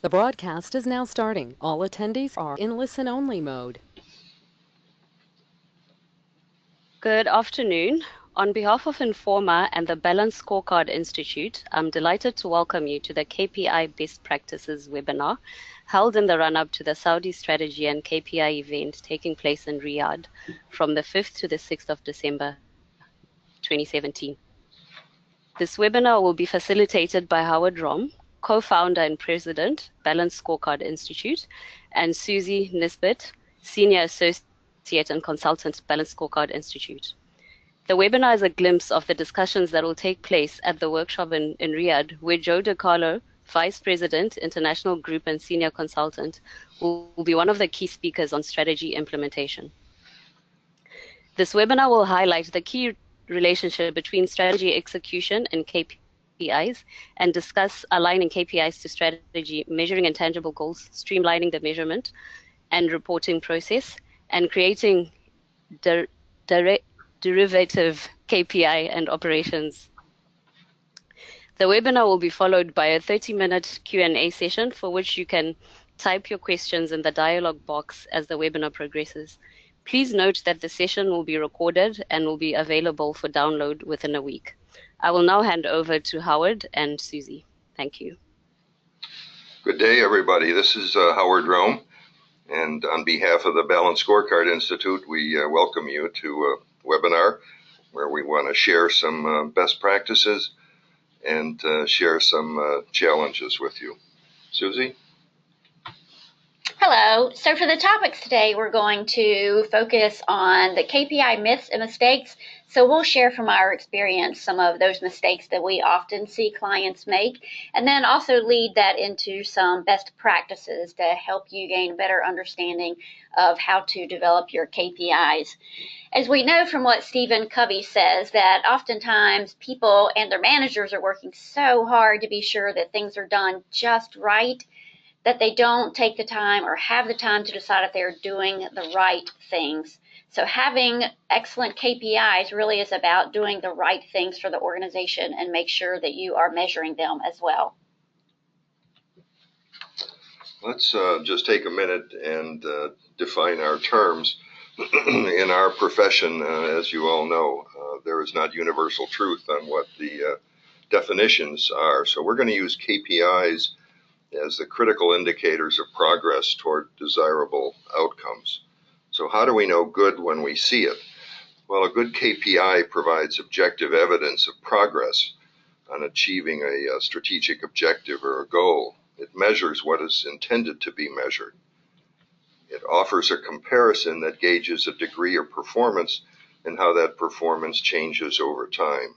The broadcast is now starting. All attendees are in listen-only mode. Good afternoon. On behalf of Informa and the Balanced Scorecard Institute, I'm delighted to welcome you to the KPI Best Practices webinar, held in the run-up to the Saudi Strategy and KPI event taking place in Riyadh from the 5th to the 6th of December 2017. This webinar will be facilitated by Howard Rom, co-founder and president, Balanced Scorecard Institute, and Susie Nisbet, senior associate and consultant, Balanced Scorecard Institute. The webinar is a glimpse of the discussions that will take place at the workshop in Riyadh, where Joe DiCarlo, Vice President, International Group and Senior Consultant, will be one of the key speakers on strategy implementation. This webinar will highlight the key relationship between strategy execution and KPIs and discuss aligning KPIs to strategy, measuring intangible goals, streamlining the measurement and reporting process, and creating derivative KPI and operations. The webinar will be followed by a 30-minute Q&A session for which you can type your questions in the dialog box as the webinar progresses. Please note that the session will be recorded and will be available for download within a week. I will now hand over to Howard and Susie. Thank you. Good day, everybody. This is Howard Rome, and on behalf of the Balanced Scorecard Institute, we welcome you to a webinar where we want to share some best practices and share some challenges with you. Susie? Hello. So for the topics today, we're going to focus on the KPI myths and mistakes. So we'll share from our experience some of those mistakes that we often see clients make, and then also lead that into some best practices to help you gain a better understanding of how to develop your KPIs. As we know from what Stephen Covey says, that oftentimes people and their managers are working so hard to be sure that things are done just right, that they don't take the time or have the time to decide if they're doing the right things. So having excellent KPIs really is about doing the right things for the organization and make sure that you are measuring them as well. Let's just take a minute and define our terms. In our profession, as you all know, there is not universal truth on what the definitions are. So we're going to use KPIs as the critical indicators of progress toward desirable outcomes. So how do we know good when we see it? Well, a good KPI provides objective evidence of progress on achieving a strategic objective or a goal. It measures what is intended to be measured. It offers a comparison that gauges a degree of performance and how that performance changes over time.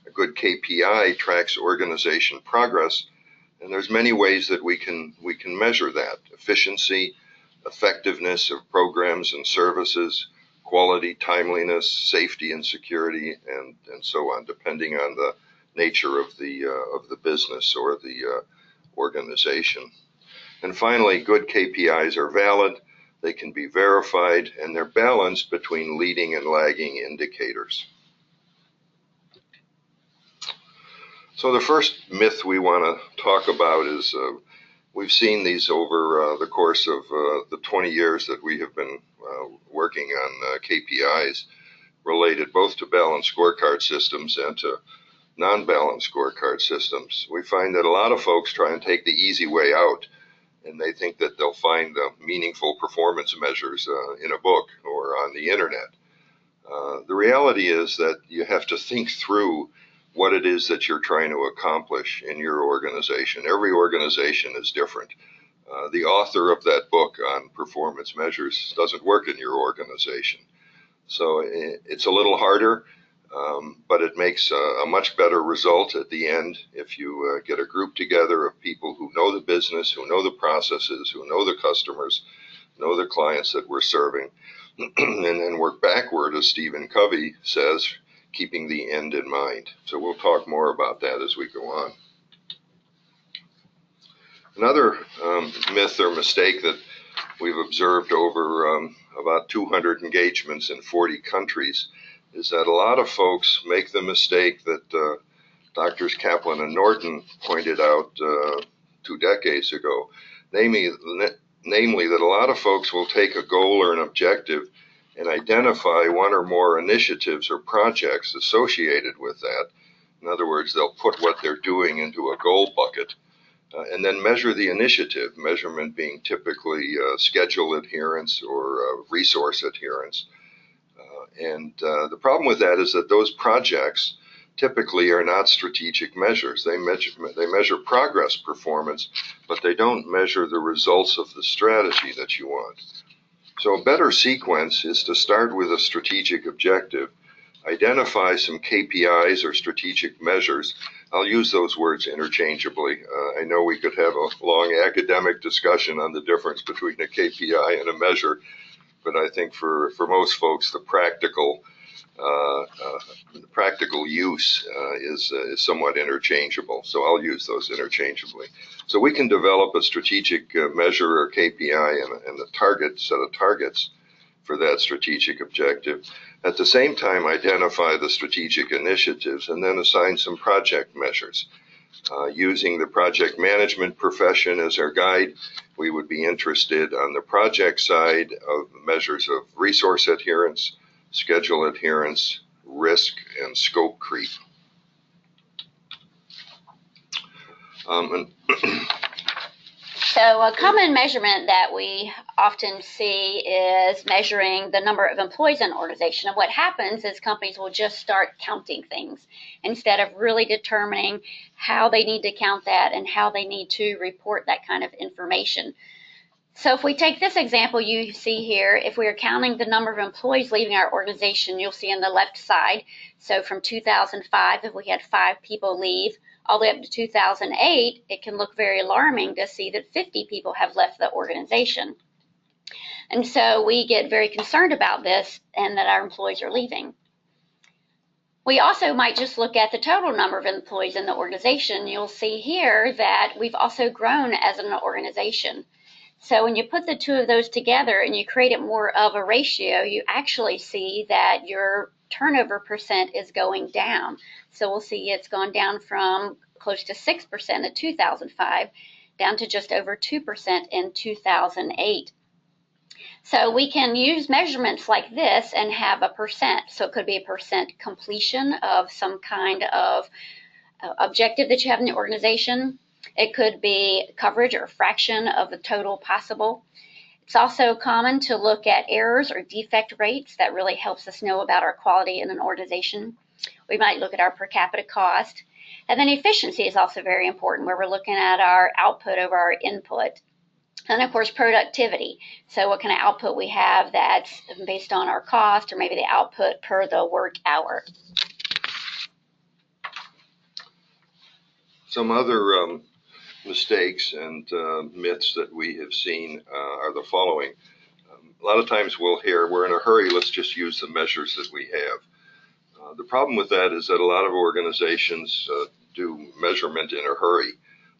A good KPI tracks organization progress, and there's many ways that we can measure that: efficiency, effectiveness of programs and services, quality, timeliness, safety and security, and so on, depending on the nature of the business or the organization. And finally, good KPIs are valid, they can be verified, and they're balanced between leading and lagging indicators. So the first myth we want to talk about is we've seen these over the course of the 20 years that we have been working on KPIs related both to balanced scorecard systems and to non-balanced scorecard systems. We find that a lot of folks try and take the easy way out, and they think that they'll find meaningful performance measures in a book or on the internet. The reality is that you have to think through what it is that you're trying to accomplish in your organization. Every organization is different. The author of that book on performance measures doesn't work in your organization. So it's a little harder, but it makes a much better result at the end if you get a group together of people who know the business, who know the processes, who know the customers, know the clients that we're serving, and then work backward, as Stephen Covey says, keeping the end in mind. So we'll talk more about that as we go on. Another myth or mistake that we've observed over about 200 engagements in 40 countries is that a lot of folks make the mistake that Drs. Kaplan and Norton pointed out 2 decades ago, namely that a lot of folks will take a goal or an objective and identify one or more initiatives or projects associated with that. In other words, they'll put what they're doing into a goal bucket and then measure the initiative, measurement being typically schedule adherence or resource adherence. The problem with that is that those projects typically are not strategic measures. They measure progress performance, but they don't measure the results of the strategy that you want. So a better sequence is to start with a strategic objective, identify some KPIs or strategic measures. I'll use those words interchangeably. I know we could have a long academic discussion on the difference between a KPI and a measure, but I think for most folks, the practical use is somewhat interchangeable. So I'll use those interchangeably. So we can develop a strategic measure or KPI and a set of targets for that strategic objective. At the same time, identify the strategic initiatives and then assign some project measures. Using the project management profession as our guide, we would be interested on the project side of measures of resource adherence, schedule adherence, risk, and scope creep. So a common measurement that we often see is measuring the number of employees in an organization. And what happens is companies will just start counting things instead of really determining how they need to count that and how they need to report that kind of information. So if we take this example you see here, if we are counting the number of employees leaving our organization, you'll see on the left side, so from 2005, if we had 5 people leave, all the way up to 2008, it can look very alarming to see that 50 people have left the organization. And so we get very concerned about this and that our employees are leaving. We also might just look at the total number of employees in the organization. You'll see here that we've also grown as an organization. So when you put the two of those together and you create it more of a ratio, you actually see that your turnover percent is going down. So we'll see it's gone down from close to 6% in 2005 down to just over 2% in 2008. So we can use measurements like this and have a percent. So it could be a percent completion of some kind of objective that you have in the organization. It could be coverage or fraction of the total possible. It's also common to look at errors or defect rates. That really helps us know about our quality in an organization. We might look at our per capita cost. And then efficiency is also very important, where we're looking at our output over our input. And of course, productivity. So what kind of output we have that's based on our cost, or maybe the output per the work hour. Some other mistakes and myths that we have seen are the following. A lot of times we'll hear, we're in a hurry, let's just use the measures that we have. The problem with that is that a lot of organizations do measurement in a hurry.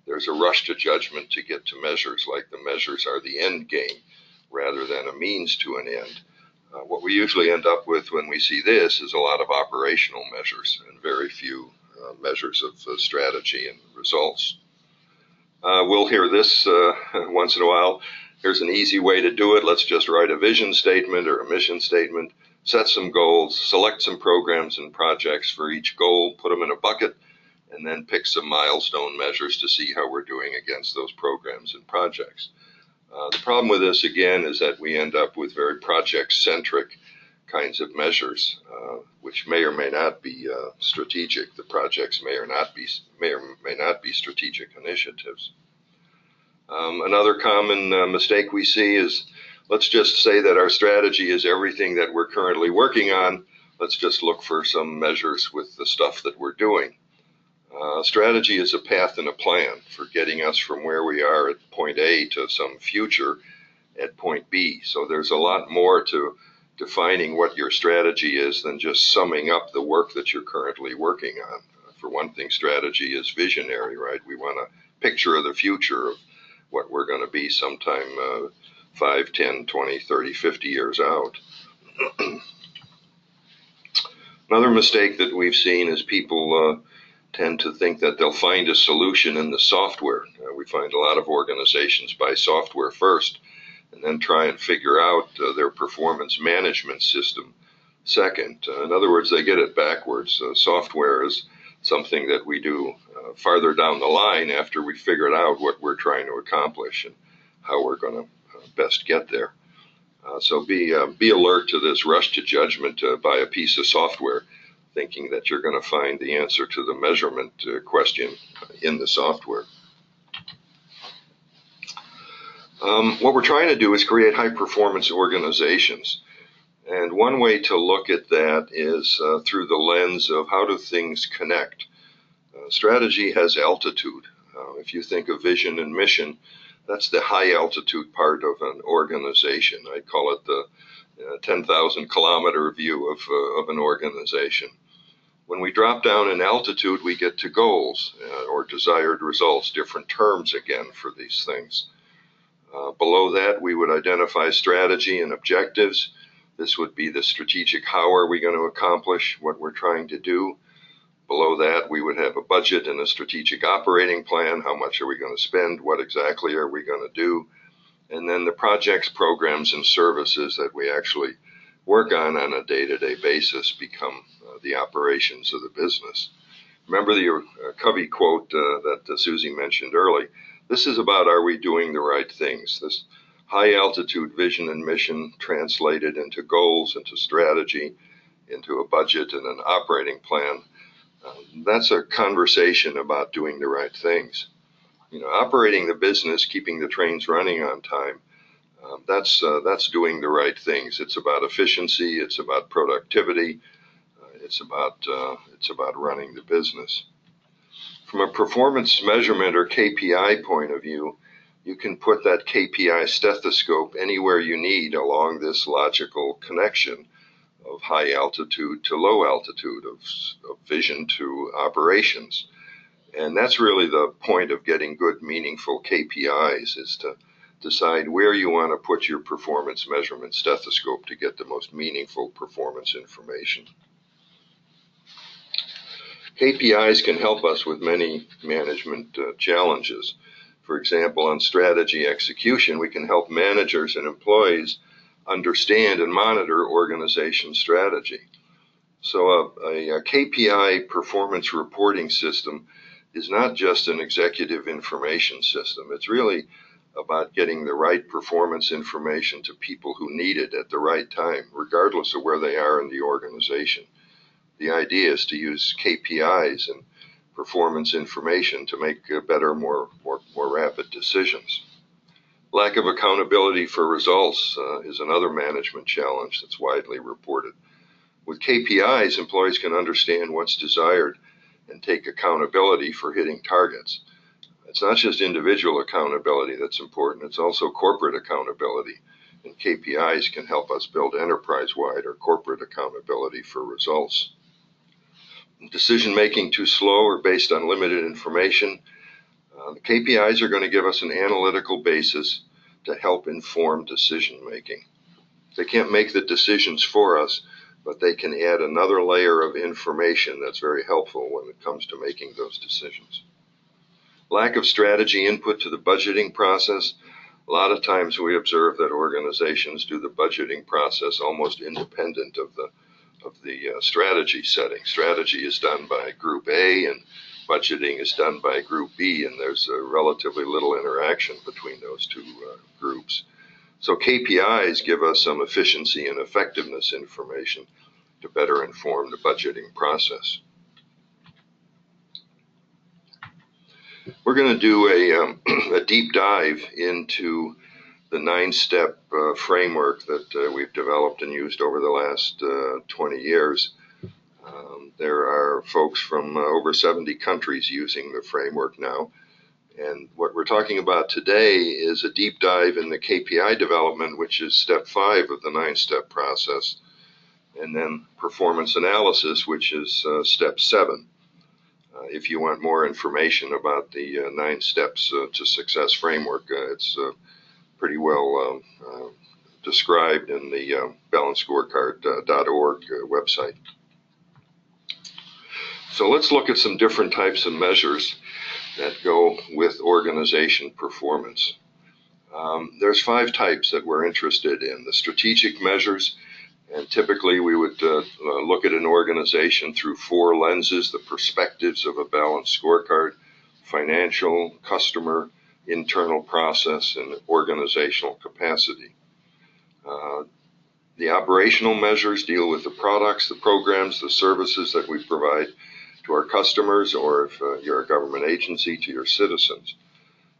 There's a rush to judgment to get to measures, like the measures are the end game rather than a means to an end. What we usually end up with when we see this is a lot of operational measures and very few measures of strategy and results. We'll hear this once in a while. Here's an easy way to do it. Let's just write a vision statement or a mission statement, set some goals, select some programs and projects for each goal, put them in a bucket, and then pick some milestone measures to see how we're doing against those programs and projects. The problem with this, again, is that we end up with very project-centric kinds of measures, which may or may not be strategic. The projects may or may not be strategic initiatives. Another common mistake we see is, let's just say that our strategy is everything that we're currently working on. Let's just look for some measures with the stuff that we're doing. Strategy is a path and a plan for getting us from where we are at point A to some future at point B. So there's a lot more to defining what your strategy is than just summing up the work that you're currently working on. For one thing, strategy is visionary, right? We want a picture of the future of what we're going to be sometime 5, 10, 20, 30, 50 years out. Another mistake that we've seen is people tend to think that they'll find a solution in the software. We find a lot of organizations buy software first and then try and figure out their performance management system second. In other words, they get it backwards. Software is something that we do farther down the line after we figured out what we're trying to accomplish and how we're going to best get there. So be alert to this rush to judgment to buy a piece of software, thinking that you're going to find the answer to the measurement question in the software. What we're trying to do is create high-performance organizations. And one way to look at that is through the lens of how do things connect. Strategy has altitude. If you think of vision and mission, that's the high altitude part of an organization. I call it the 10,000 kilometer view of an organization. When we drop down in altitude, we get to goals or desired results, different terms again for these things. Below that, we would identify strategy and objectives. This would be the strategic how are we going to accomplish what we're trying to do. Below that, we would have a budget and a strategic operating plan. How much are we going to spend? What exactly are we going to do? And then the projects, programs, and services that we actually work on a day-to-day basis become the operations of the business. Remember the Covey quote that Susie mentioned early. This is about are we doing the right things? This high altitude vision and mission translated into goals, into strategy, into a budget and an operating plan. That's a conversation about doing the right things. Operating the business, keeping the trains running on time, that's doing the right things. It's about efficiency. It's about productivity. It's about running the business. From a performance measurement or KPI point of view, you can put that KPI stethoscope anywhere you need along this logical connection of high altitude to low altitude, of vision to operations. And that's really the point of getting good, meaningful KPIs, is to decide where you want to put your performance measurement stethoscope to get the most meaningful performance information. KPIs can help us with many management challenges. For example, on strategy execution, we can help managers and employees understand and monitor organization strategy. So a KPI performance reporting system is not just an executive information system. It's really about getting the right performance information to people who need it at the right time, regardless of where they are in the organization. The idea is to use KPIs and performance information to make better, more rapid decisions. Lack of accountability for results is another management challenge that's widely reported. With KPIs, employees can understand what's desired and take accountability for hitting targets. It's not just individual accountability that's important, it's also corporate accountability. And KPIs can help us build enterprise-wide or corporate accountability for results. Decision making too slow or based on limited information. The KPIs are going to give us an analytical basis to help inform decision making. They can't make the decisions for us, but they can add another layer of information that's very helpful when it comes to making those decisions. Lack of strategy input to the budgeting process. A lot of times we observe that organizations do the budgeting process almost independent of the strategy setting. Strategy is done by Group A and budgeting is done by Group B, and there's relatively little interaction between those two groups. So KPIs give us some efficiency and effectiveness information to better inform the budgeting process. We're going to do a deep dive into the 9-step framework that we've developed and used over the last 20 years. There are folks from over 70 countries using the framework now. And what we're talking about today is a deep dive in the KPI development, which is step 5 of the 9-step process, and then performance analysis, which is step 7. If you want more information about the 9 steps to success framework, it's pretty well described in the balancedscorecard.org website. So let's look at some different types of measures that go with organization performance. There's 5 types that we're interested in. The strategic measures, and typically we would look at an organization through 4 lenses: the perspectives of a balanced scorecard, financial, customer, internal process, and organizational capacity. The operational measures deal with the products, the programs, the services that we provide to our customers, or if you're a government agency, to your citizens.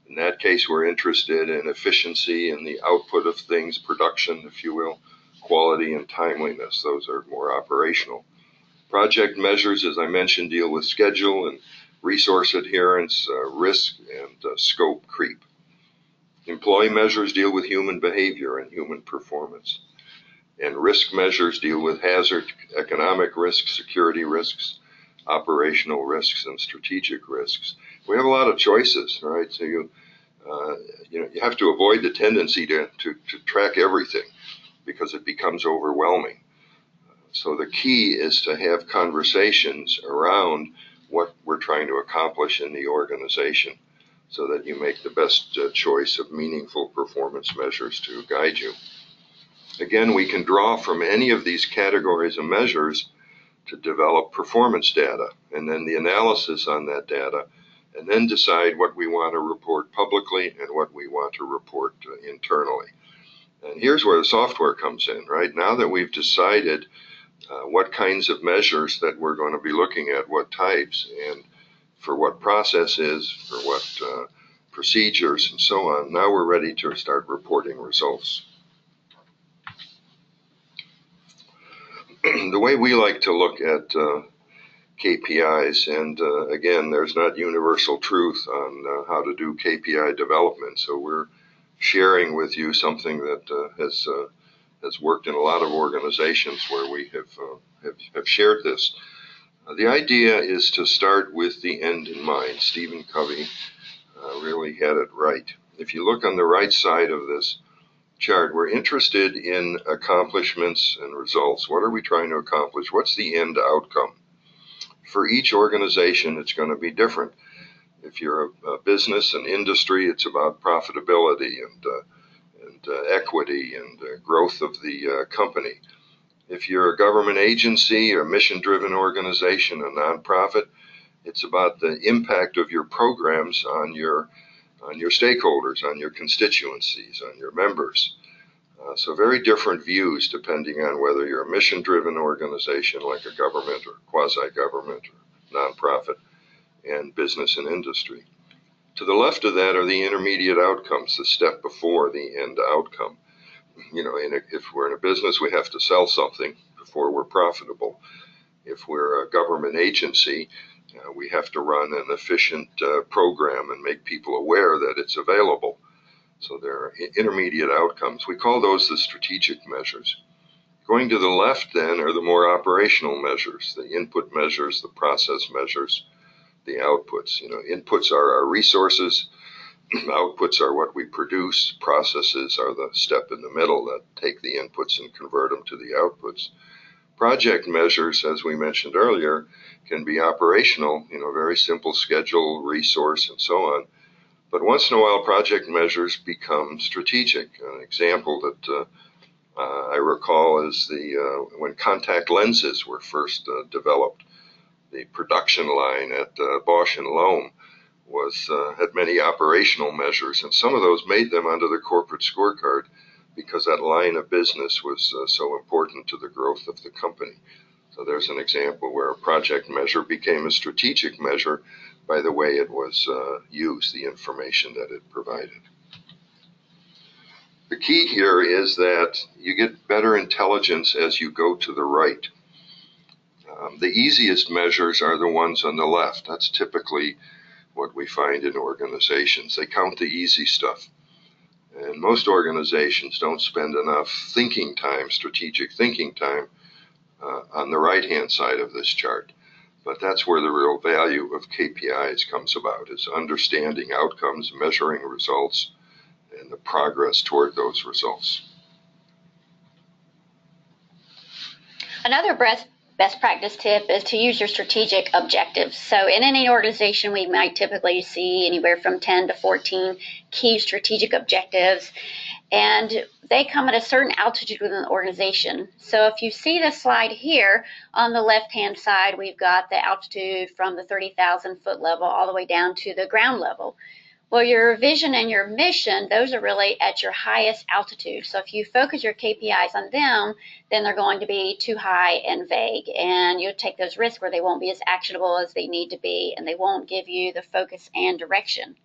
In that case, we're interested in efficiency and the output of things, production, if you will, quality and timeliness. Those are more operational. Project measures, as I mentioned, deal with schedule and resource adherence, risk, and scope creep. Employee measures deal with human behavior and human performance. And risk measures deal with hazard, economic risks, security risks, operational risks, and strategic risks. We have a lot of choices, right? So you have to avoid the tendency to track everything, because it becomes overwhelming. So the key is to have conversations around what we're trying to accomplish in the organization, so that you make the best choice of meaningful performance measures to guide you. Again, we can draw from any of these categories of measures to develop performance data, and then the analysis on that data, and then decide what we want to report publicly and what we want to report internally. And here's where the software comes in, right? Now that we've decided what kinds of measures that we're going to be looking at, what types, and for what processes, for what procedures, and so on, now we're ready to start reporting results. The way we like to look at KPIs, and again, there's not universal truth on how to do KPI development, so we're sharing with you something that has worked in a lot of organizations where we have shared this. The idea is to start with the end in mind. Stephen Covey really had it right. If you look on the right side of this chart, we're interested in accomplishments and results. What are we trying to accomplish? What's the end outcome? For each organization, it's going to be different. If you're a business, an industry, it's about profitability and equity and growth of the company. If you're a government agency or mission-driven organization, a nonprofit, it's about the impact of your programs on your stakeholders, on your constituencies, on your members. So very different views depending on whether you're a mission-driven organization like a government or quasi-government or nonprofit, and business and industry. To the left of that are the intermediate outcomes, the step before the end outcome. If we're in a business, we have to sell something before we're profitable. If we're a government agency, we have to run an efficient program and make people aware that it's available. So there are intermediate outcomes. We call those the strategic measures. Going to the left then are the more operational measures, the input measures, the process measures, the outputs. Inputs are our resources, outputs are what we produce, processes are the step in the middle that take the inputs and convert them to the outputs. Project measures, as we mentioned earlier, can be operational, very simple schedule, resource, and so on. But once in a while, project measures become strategic. An example that I recall is when contact lenses were first developed. The production line at Bosch and Lomb had many operational measures, and some of those made them onto the corporate scorecard because that line of business was so important to the growth of the company. So there's an example where a project measure became a strategic measure by the way it was used, the information that it provided. The key here is that you get better intelligence as you go to the right. The easiest measures are the ones on the left. That's typically what we find in organizations. They count the easy stuff. And most organizations don't spend enough thinking time, strategic thinking time, on the right-hand side of this chart. But that's where the real value of KPIs comes about, is understanding outcomes, measuring results, and the progress toward those results. Another best practice tip is to use your strategic objectives. So in any organization, we might typically see anywhere from 10 to 14 key strategic objectives, and they come at a certain altitude within the organization. So if you see the slide here, on the left-hand side, we've got the altitude from the 30,000 foot level all the way down to the ground level. Well, your vision and your mission, those are really at your highest altitude. So if you focus your KPIs on them, then they're going to be too high and vague, and you'll take those risks where they won't be as actionable as they need to be, and they won't give you the focus and direction.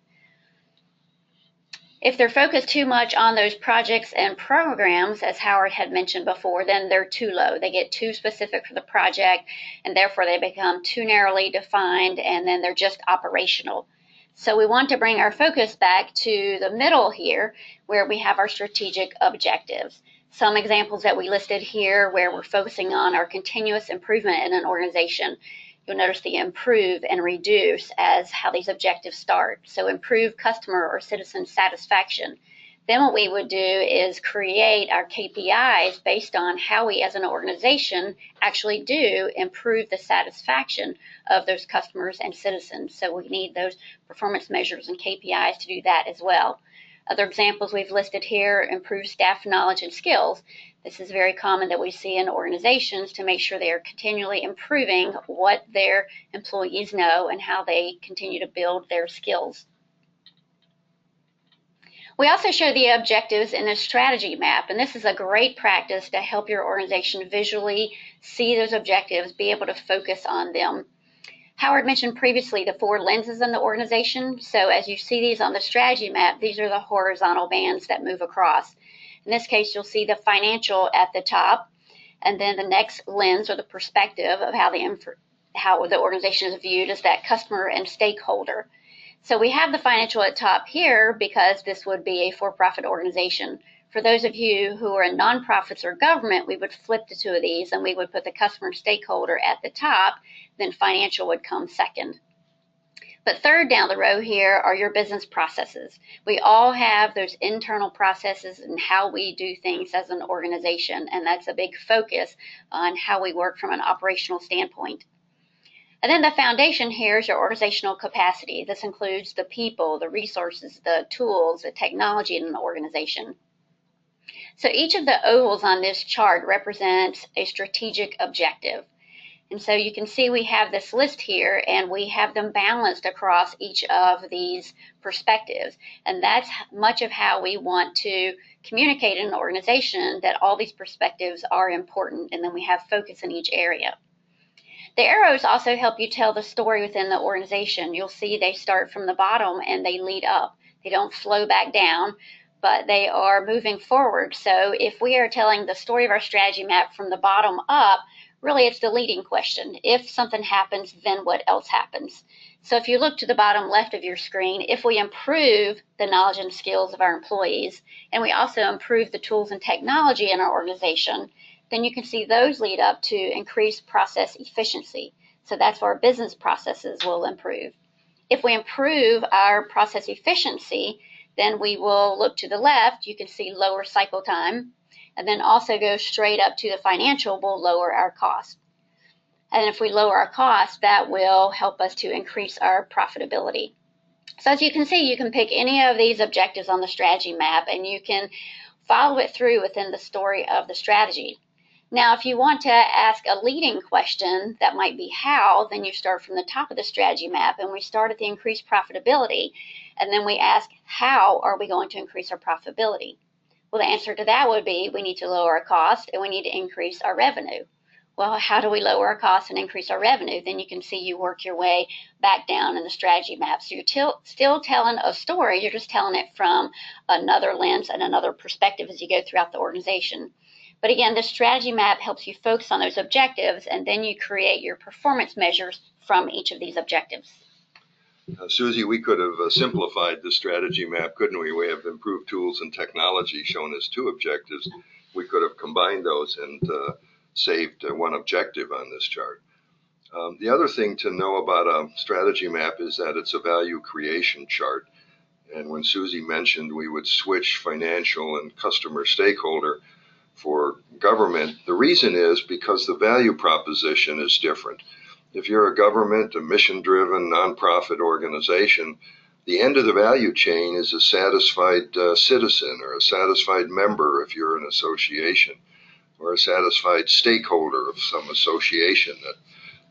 If they're focused too much on those projects and programs, as Howard had mentioned before, then they're too low. They get too specific for the project, and therefore they become too narrowly defined, and then they're just operational. So we want to bring our focus back to the middle here, where we have our strategic objectives. Some examples that we listed here where we're focusing on our continuous improvement in an organization. You'll notice the improve and reduce as how these objectives start. So improve customer or citizen satisfaction. Then what we would do is create our KPIs based on how we as an organization actually do improve the satisfaction of those customers and citizens. So we need those performance measures and KPIs to do that as well. Other examples we've listed here, improve staff knowledge and skills. This is very common that we see in organizations to make sure they are continually improving what their employees know and how they continue to build their skills. We also show the objectives in a strategy map, and this is a great practice to help your organization visually see those objectives, be able to focus on them. Howard mentioned previously the 4 lenses in the organization. So as you see these on the strategy map, these are the horizontal bands that move across. In this case, you'll see the financial at the top, and then the next lens or the perspective of how the organization is viewed is that customer and stakeholder. So we have the financial at top here because this would be a for-profit organization. For those of you who are in nonprofits or government, we would flip the 2 of these and we would put the customer stakeholder at the top, then financial would come second. But third down the row here are your business processes. We all have those internal processes and how we do things as an organization, and that's a big focus on how we work from an operational standpoint. And then the foundation here is your organizational capacity. This includes the people, the resources, the tools, the technology in an organization. So each of the ovals on this chart represents a strategic objective. And so you can see we have this list here, and we have them balanced across each of these perspectives. And that's much of how we want to communicate in an organization that all these perspectives are important, and then we have focus in each area. The arrows also help you tell the story within the organization. You'll see they start from the bottom and they lead up. They don't flow back down, but they are moving forward. So if we are telling the story of our strategy map from the bottom up, really it's the leading question. If something happens, then what else happens? So if you look to the bottom left of your screen, if we improve the knowledge and skills of our employees, and we also improve the tools and technology in our organization, then you can see those lead up to increased process efficiency. So that's where our business processes will improve. If we improve our process efficiency, then we will look to the left. You can see lower cycle time, and then also go straight up to the financial will lower our cost. And if we lower our cost, that will help us to increase our profitability. So as you can see, you can pick any of these objectives on the strategy map, and you can follow it through within the story of the strategy. Now, if you want to ask a leading question that might be how, then you start from the top of the strategy map, and we start at the increased profitability, and then we ask, how are we going to increase our profitability? Well, the answer to that would be we need to lower our cost and we need to increase our revenue. Well, how do we lower our costs and increase our revenue? Then you can see you work your way back down in the strategy map. So you're still telling a story, you're just telling it from another lens and another perspective as you go throughout the organization. But again, the strategy map helps you focus on those objectives, and then you create your performance measures from each of these objectives. Susie, we could have simplified the strategy map, couldn't we? We have improved tools and technology shown as 2 objectives. We could have combined those and saved 1 objective on this chart. The other thing to know about a strategy map is that it's a value creation chart. And when Susie mentioned we would switch financial and customer stakeholder, for government. The reason is because the value proposition is different. If you're a government, a mission-driven nonprofit organization, the end of the value chain is a satisfied citizen or a satisfied member if you're an association, or a satisfied stakeholder of some association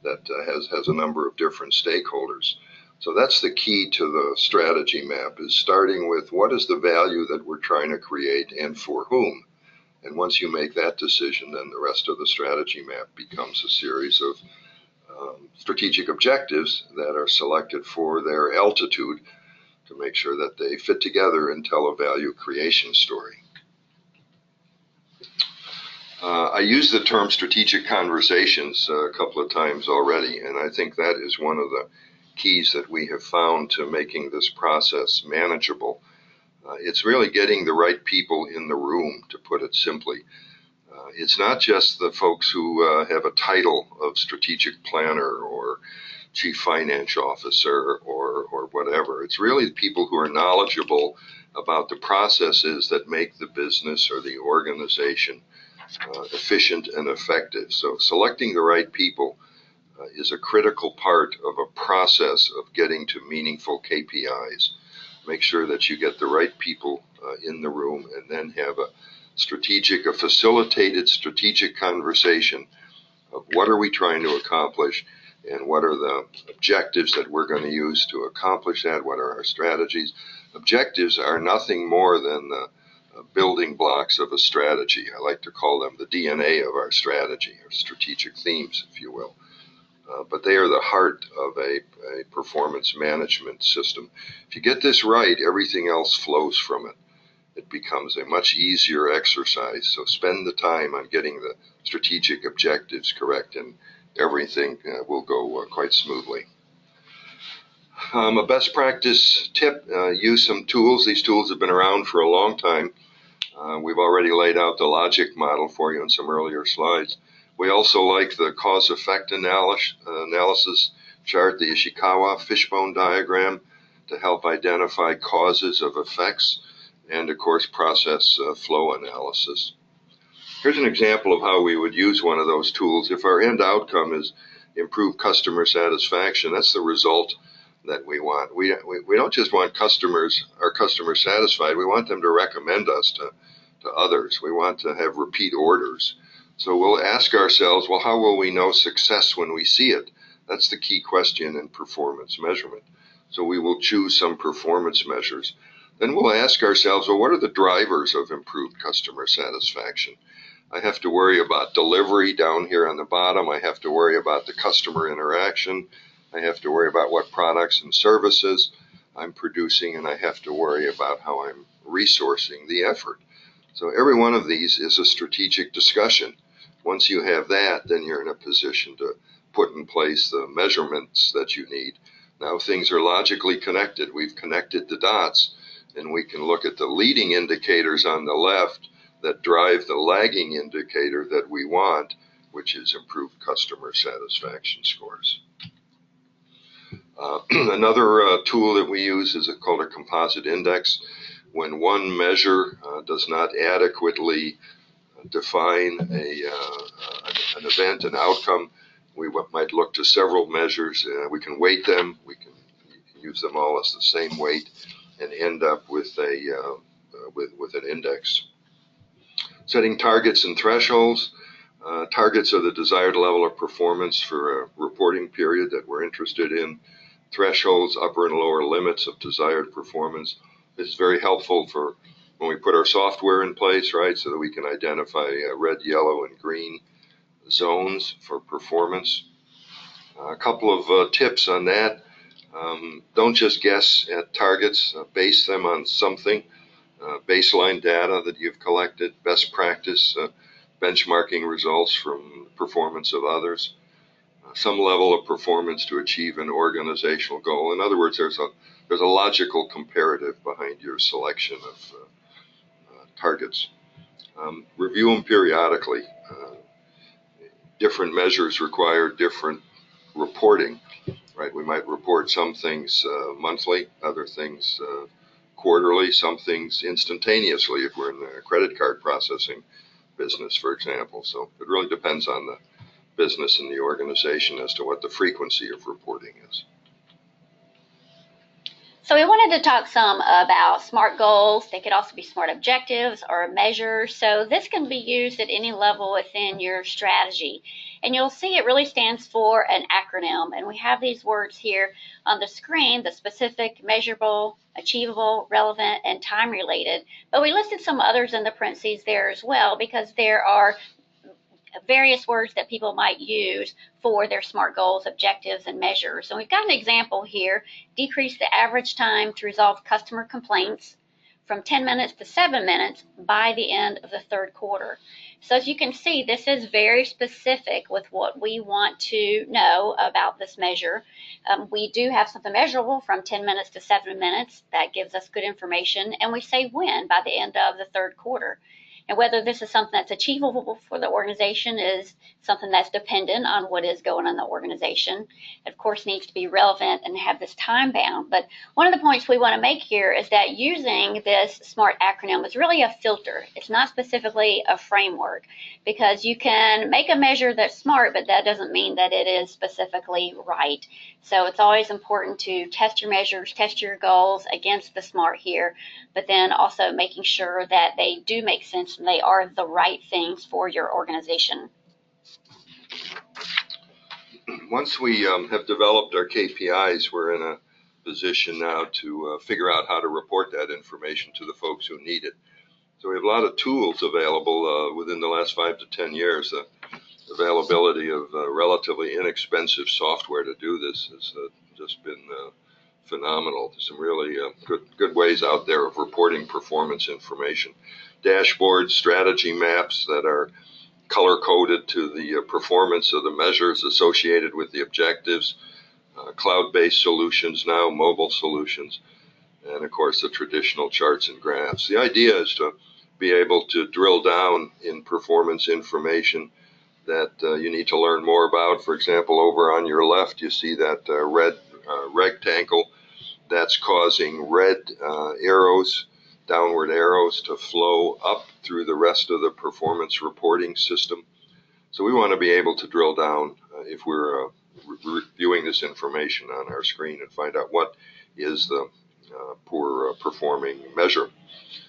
that has a number of different stakeholders. So that's the key to the strategy map, is starting with what is the value that we're trying to create and for whom. And once you make that decision, then the rest of the strategy map becomes a series of strategic objectives that are selected for their altitude to make sure that they fit together and tell a value creation story. I used the term strategic conversations a couple of times already, and I think that is one of the keys that we have found to making this process manageable. It's really getting the right people in the room, to put it simply. It's not just the folks who have a title of strategic planner or chief financial officer or whatever. It's really the people who are knowledgeable about the processes that make the business or the organization efficient and effective. So selecting the right people is a critical part of a process of getting to meaningful KPIs. Make sure that you get the right people in the room, and then have a facilitated strategic conversation of what are we trying to accomplish and what are the objectives that we're going to use to accomplish that, what are our strategies. Objectives are nothing more than the building blocks of a strategy. I like to call them the DNA of our strategy, or strategic themes, if you will. But they are the heart of a performance management system. If you get this right, everything else flows from it. It becomes a much easier exercise. So spend the time on getting the strategic objectives correct, and everything will go quite smoothly. A best practice tip, use some tools. These tools have been around for a long time. We've already laid out the logic model for you in some earlier slides. We also like the cause-effect analysis chart, the Ishikawa fishbone diagram, to help identify causes of effects, and of course process flow analysis. Here's an example of how we would use one of those tools. If our end outcome is improved customer satisfaction, that's the result that we want. We don't just want our customers satisfied. We want them to recommend us to others. We want to have repeat orders. So we'll ask ourselves, well, how will we know success when we see it? That's the key question in performance measurement. So we will choose some performance measures. Then we'll ask ourselves, well, what are the drivers of improved customer satisfaction? I have to worry about delivery down here on the bottom. I have to worry about the customer interaction. I have to worry about what products and services I'm producing, and I have to worry about how I'm resourcing the effort. So every one of these is a strategic discussion. Once you have that, then you're in a position to put in place the measurements that you need. Now things are logically connected. We've connected the dots, and we can look at the leading indicators on the left that drive the lagging indicator that we want, which is improved customer satisfaction scores. Another tool that we use is called a composite index. When one measure does not adequately define an event, an outcome, we might look to several measures. We can weight them. We can use them all as the same weight and end up with an index. Setting targets and thresholds. Targets are the desired level of performance for a reporting period that we're interested in. Thresholds, upper and lower limits of desired performance. This is very helpful for when we put our software in place, right, so that we can identify red, yellow, and green zones for performance. A couple of tips on that. Don't just guess at targets. Base them on something. Baseline data that you've collected, best practice, benchmarking results from performance of others, some level of performance to achieve an organizational goal. In other words, there's a logical comparative behind your selection of targets. Review them periodically. Different measures require different reporting, right? We might report some things monthly, other things quarterly, some things instantaneously if we're in the credit card processing business, for example. So it really depends on the business and the organization as to what the frequency of reporting is. So we wanted to talk some about SMART goals. They could also be SMART objectives or measures. So this can be used at any level within your strategy. And you'll see it really stands for an acronym. And we have these words here on the screen: the specific, measurable, achievable, relevant, and time related. But we listed some others in the parentheses there as well, because there are various words that people might use for their SMART goals, objectives, and measures. And we've got an example here: decrease the average time to resolve customer complaints from 10 minutes to 7 minutes by the end of the third quarter. So as you can see, this is very specific with what we want to know about this measure. We do have something measurable from 10 minutes to 7 minutes. That gives us good information. And we say when, by the end of the third quarter. And whether this is something that's achievable for the organization is something that's dependent on what is going on in the organization. It, of course, needs to be relevant and have this time bound. But one of the points we want to make here is that using this SMART acronym is really a filter. It's not specifically a framework, because you can make a measure that's SMART, but that doesn't mean that it is specifically right. So it's always important to test your measures, test your goals against the SMART here, but then also making sure that they do make sense and they are the right things for your organization. Once we have developed our KPIs, we're in a position now to figure out how to report that information to the folks who need it. So we have a lot of tools available within the last 5 to 10 years. The availability of relatively inexpensive software to do this has just been phenomenal. There's some really good ways out there of reporting performance information. Dashboards, strategy maps that are color-coded to the performance of the measures associated with the objectives, cloud-based solutions now, mobile solutions, and of course the traditional charts and graphs. The idea is to be able to drill down in performance information that you need to learn more about. For example, over on your left, you see that red rectangle that's causing red arrows, downward arrows, to flow up through the rest of the performance reporting system. So we want to be able to drill down if we're reviewing this information on our screen and find out what is the poor performing measure.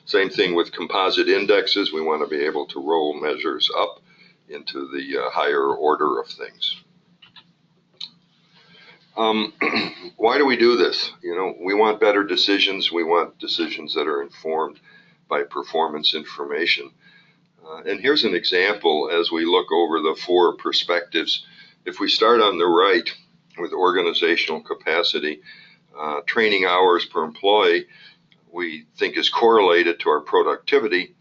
Same thing with composite indexes. We want to be able to roll measures up into the higher order of things. Why do we do this? You know, we want better decisions. We want decisions that are informed by performance information. And here's an example as we look over the 4 perspectives. If we start on the right with organizational capacity, training hours per employee, we think is correlated to our productivity,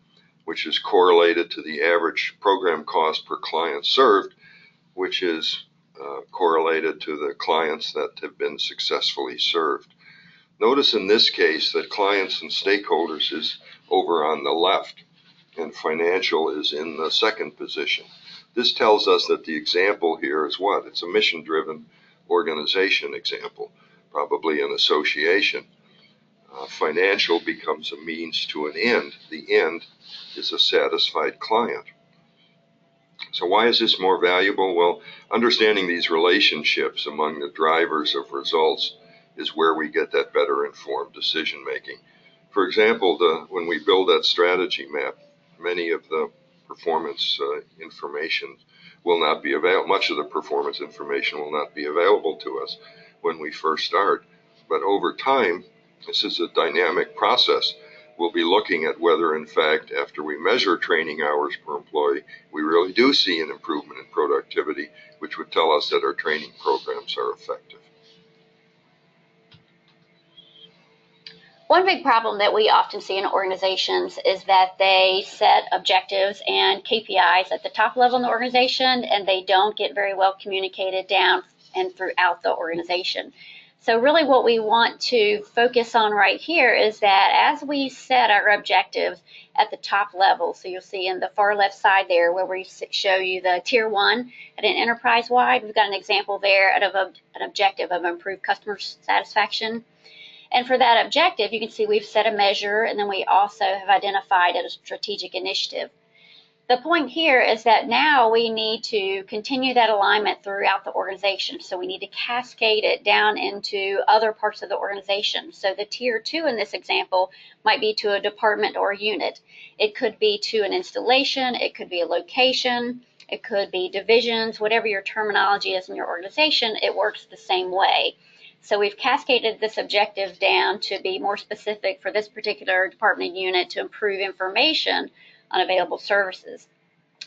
which is correlated to the average program cost per client served, which is correlated to the clients that have been successfully served. Notice in this case that clients and stakeholders is over on the left and financial is in the second position. This tells us that the example here is what? It's a mission-driven organization example, probably an association. Financial becomes a means to an end. The end is a satisfied client. So why is this more valuable? Well, understanding these relationships among the drivers of results is where we get that better informed decision making. For example, when we build that strategy map, many of the performance information will not be available. Much of the performance information will not be available to us when we first start. But over time, this is a dynamic process. We'll be looking at whether, in fact, after we measure training hours per employee, we really do see an improvement in productivity, which would tell us that our training programs are effective. One big problem that we often see in organizations is that they set objectives and KPIs at the top level in the organization, and they don't get very well communicated down and throughout the organization. So really what we want to focus on right here is that as we set our objectives at the top level, so you'll see in the far left side there where we show you the tier 1 at an enterprise-wide, we've got an example there of an objective of improved customer satisfaction. And for that objective, you can see we've set a measure, and then we also have identified a strategic initiative. The point here is that now we need to continue that alignment throughout the organization. So we need to cascade it down into other parts of the organization. So the tier 2 in this example might be to a department or a unit. It could be to an installation, it could be a location, it could be divisions, whatever your terminology is in your organization, it works the same way. So we've cascaded this objective down to be more specific for this particular department unit to improve information on available services.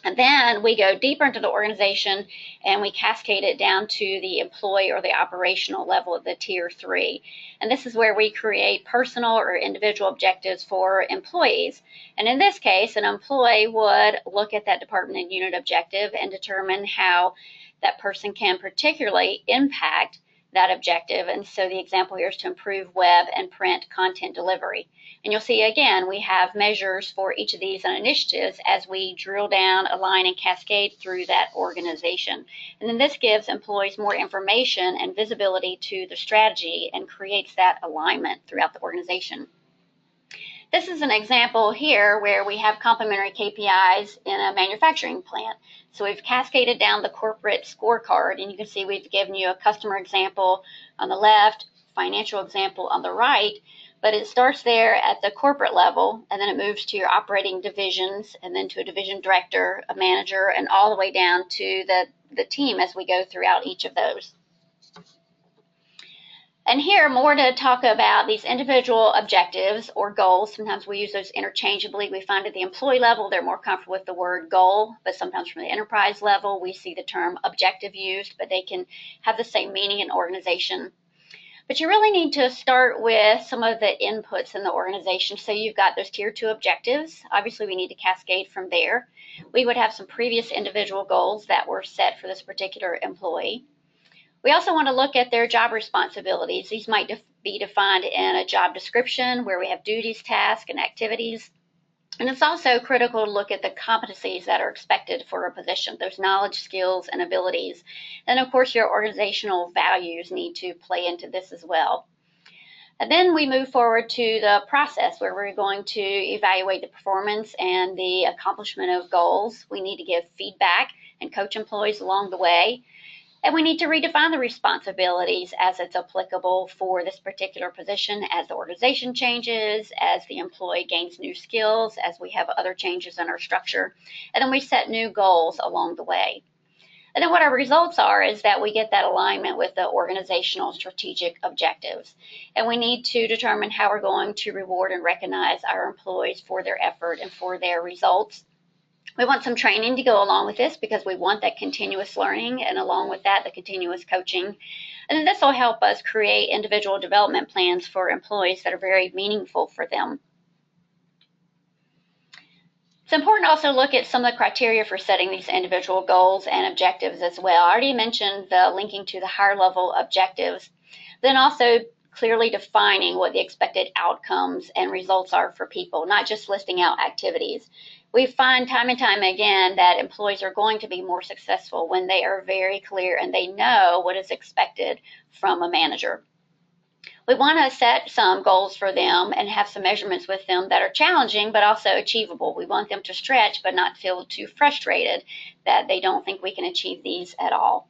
And then we go deeper into the organization and we cascade it down to the employee or the operational level of the tier 3. And this is where we create personal or individual objectives for employees. And in this case, an employee would look at that department and unit objective and determine how that person can particularly impact that objective. And so the example here is to improve web and print content delivery. And you'll see again, we have measures for each of these initiatives as we drill down, align, and cascade through that organization. And then this gives employees more information and visibility to the strategy and creates that alignment throughout the organization. This is an example here where we have complementary KPIs in a manufacturing plant. So we've cascaded down the corporate scorecard, and you can see we've given you a customer example on the left, financial example on the right, but it starts there at the corporate level, and then it moves to your operating divisions, and then to a division director, a manager, and all the way down to the team as we go throughout each of those. And here, more to talk about these individual objectives or goals. Sometimes we use those interchangeably. We find at the employee level, they're more comfortable with the word goal, but sometimes from the enterprise level, we see the term objective used, but they can have the same meaning in organization. But you really need to start with some of the inputs in the organization. So you've got those tier 2 objectives. Obviously, we need to cascade from there. We would have some previous individual goals that were set for this particular employee. We also want to look at their job responsibilities. These might be defined in a job description where we have duties, tasks, and activities. And it's also critical to look at the competencies that are expected for a position, those knowledge, skills, and abilities. And of course, your organizational values need to play into this as well. And then we move forward to the process where we're going to evaluate the performance and the accomplishment of goals. We need to give feedback and coach employees along the way. And we need to redefine the responsibilities as it's applicable for this particular position as the organization changes, as the employee gains new skills, as we have other changes in our structure. And then we set new goals along the way. And then what our results are is that we get that alignment with the organizational strategic objectives. And we need to determine how we're going to reward and recognize our employees for their effort and for their results. We want some training to go along with this because we want that continuous learning, and along with that, the continuous coaching. And then this will help us create individual development plans for employees that are very meaningful for them. It's important to also look at some of the criteria for setting these individual goals and objectives as well. I already mentioned the linking to the higher level objectives. Then also clearly defining what the expected outcomes and results are for people, not just listing out activities. We find time and time again that employees are going to be more successful when they are very clear and they know what is expected from a manager. We want to set some goals for them and have some measurements with them that are challenging but also achievable. We want them to stretch but not feel too frustrated that they don't think we can achieve these at all.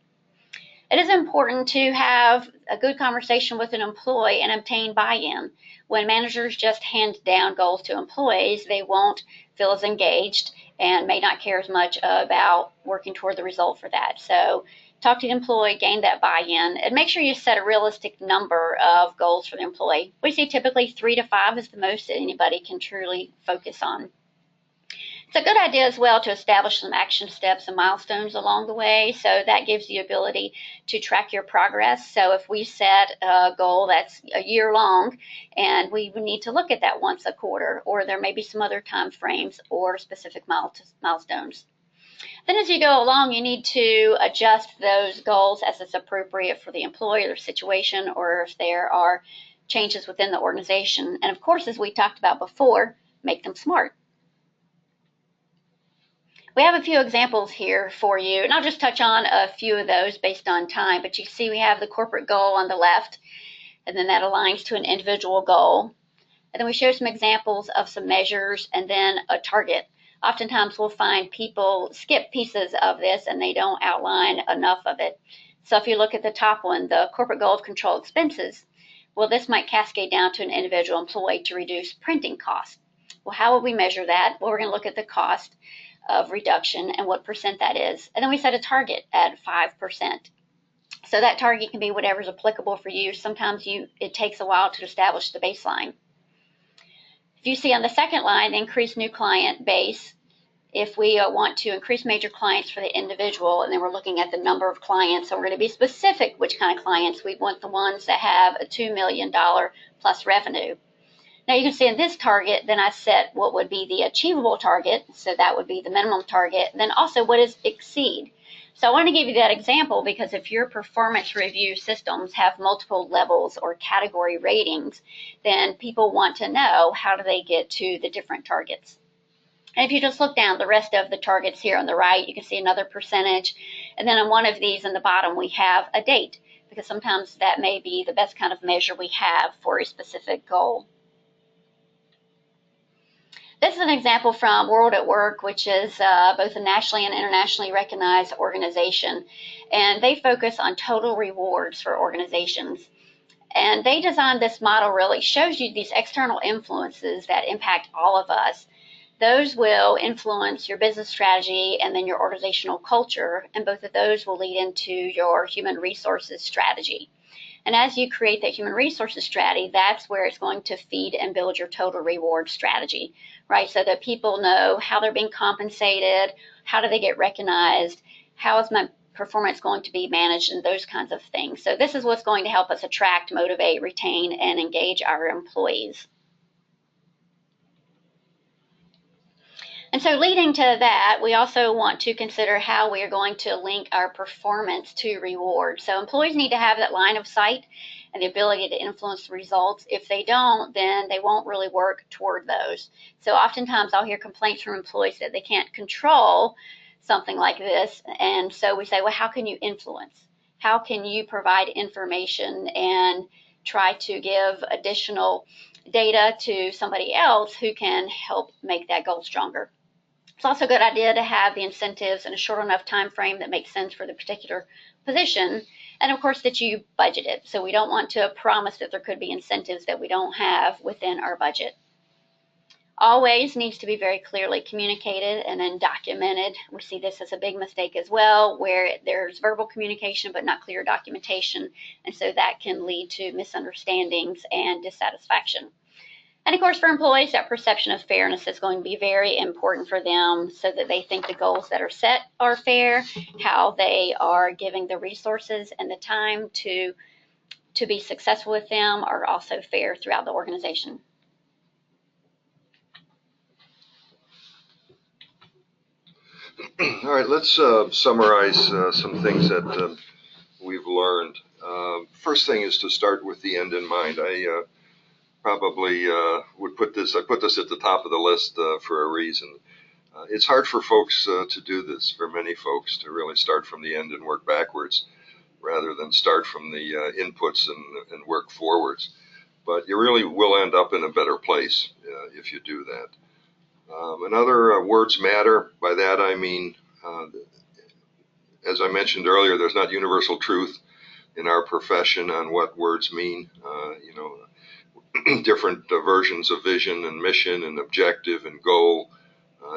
It is important to have a good conversation with an employee and obtain buy-in. When managers just hand down goals to employees, they won't feel as engaged and may not care as much about working toward the result for that. So talk to the employee, gain that buy-in, and make sure you set a realistic number of goals for the employee. We see typically 3 to 5 is the most that anybody can truly focus on. It's a good idea as well to establish some action steps and milestones along the way, so that gives you the ability to track your progress. So if we set a goal that's a year long and we need to look at that once a quarter, or there may be some other time frames or specific milestones. Then as you go along, you need to adjust those goals as it's appropriate for the employee or situation, or if there are changes within the organization. And of course, as we talked about before, make them smart. We have a few examples here for you, and I'll just touch on a few of those based on time, but you see we have the corporate goal on the left, and then that aligns to an individual goal. And then we show some examples of some measures and then a target. Oftentimes we'll find people skip pieces of this and they don't outline enough of it. So if you look at the top one, the corporate goal of control expenses, well, this might cascade down to an individual employee to reduce printing costs. Well, how would we measure that? Well, we're going to look at the cost of reduction and what percent that is. And then we set a target at 5%. So that target can be whatever is applicable for you. Sometimes it takes a while to establish the baseline. If you see on the second line, increase new client base, if we want to increase major clients for the individual, and then we're looking at the number of clients, so we're going to be specific which kind of clients. We want the ones that have a $2 million plus revenue. Now you can see in this target, then I set what would be the achievable target, so that would be the minimum target, and then also what is exceed. So I want to give you that example because if your performance review systems have multiple levels or category ratings, then people want to know how do they get to the different targets. And if you just look down the rest of the targets here on the right, you can see another percentage. And then on one of these in the bottom, we have a date, because sometimes that may be the best kind of measure we have for a specific goal. This is an example from World at Work, which is both a nationally and internationally recognized organization. And they focus on total rewards for organizations. And they designed this model really shows you these external influences that impact all of us. Those will influence your business strategy and then your organizational culture, and both of those will lead into your human resources strategy. And as you create that human resources strategy, that's where it's going to feed and build your total reward strategy, right? So that people know how they're being compensated, how do they get recognized, how is my performance going to be managed, and those kinds of things. So this is what's going to help us attract, motivate, retain, and engage our employees. And so leading to that, we also want to consider how we are going to link our performance to reward. So employees need to have that line of sight and the ability to influence the results. If they don't, then they won't really work toward those. So oftentimes I'll hear complaints from employees that they can't control something like this. And so we say, well, how can you influence? How can you provide information and try to give additional data to somebody else who can help make that goal stronger? It's also a good idea to have the incentives in a short enough time frame that makes sense for the particular position, and of course that you budget it. So we don't want to promise that there could be incentives that we don't have within our budget. Always needs to be very clearly communicated and then documented. We see this as a big mistake as well, where there's verbal communication but not clear documentation, and so that can lead to misunderstandings and dissatisfaction. And of course, for employees, that perception of fairness is going to be very important for them so that they think the goals that are set are fair, how they are giving the resources and the time to be successful with them are also fair throughout the organization. All right, let's summarize some things that we've learned. First thing is to start with the end in mind. I probably would put this at the top of the list for a reason. It's hard for folks to do this, for many folks, to really start from the end and work backwards rather than start from the inputs and work forwards. But you really will end up in a better place if you do that. Another words matter. By that I mean, as I mentioned earlier, there's not universal truth in our profession on what words mean. Different versions of vision and mission and objective and goal